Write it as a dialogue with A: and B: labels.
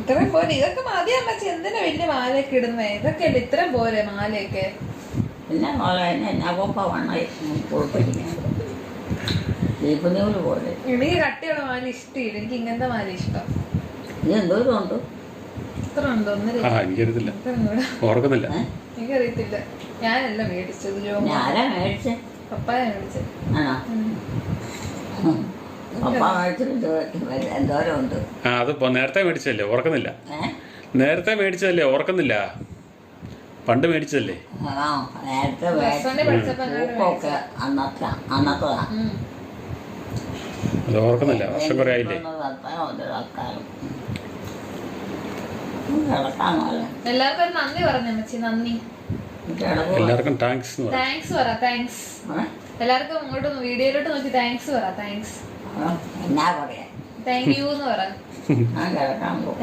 A: ഇത്രയും പോലെ ഇതൊക്കെ മതിയാ മച്ചി. എന്തിനാ വലിയ മാലയൊക്കെ ഇടുന്നേ? ഇതൊക്കെ അല്ലേ ഇത്രയും പോലെ മാലയൊക്കെ.
B: പിന്നെ മോളെ എന്നാ കൊപ്പ വണ്ണ കുഴപ്പമിരിക്കുന്നത് ദീപനൂല് പോലെ.
A: എനിക്ക് കട്ടിയുള്ള മാല ഇഷ്ടമില്ല. എനിക്ക് ഇങ്ങനത്തെ മാല ഇഷ്ടം.
B: ഇത് എന്തോരം ഉണ്ട്?
A: ഇത്ര ഉണ്ടോ?
C: എനിക്കറിയത്തില്ല, ഓർക്കുന്നില്ല.
A: എനിക്കറിയത്തില്ല. ഞാനല്ല മേടിച്ചത്.
B: ഞാനാ മേടിച്ചേ?
A: പപ്പായ മേടിച്ചത്.
B: ആണോ? പപ്പ മേടിച്ചിട്ട് എന്തോരം ഉണ്ട്?
C: അത് നേരത്തെ മേടിച്ചതല്ലേ, ഓർക്കുന്നില്ല. നേരത്തെ മേടിച്ചതല്ലേ, ഓർക്കുന്നില്ല. പണ്ട് മേടിച്ചതല്ലേ.
B: ആ നേരത്തെ പൂക്കൊക്കെ അന്നത്തതാ.
C: അത് ഓർക്കുന്നില്ല, വർഷം കുറെ ആയില്ലേ.
A: എല്ലാവർക്കും നന്ദി പറഞ്ഞു അമ്മച്ചി. നന്ദി.
C: എല്ലാവർക്കും താങ്ക്സ്.
A: താങ്ക്സ് പറ. താങ്ക്സ് എല്ലാവർക്കും. ഇങ്ങോട്ട് വീഡിയോയിലോട്ട് നോക്കി താങ്ക്സ് പറ. താങ്ക്സ്.
B: എന്നാ പറയാ?
A: താങ്ക് യു എന്ന് പറ.
B: ഞാൻ കിടക്കാൻ പോകും.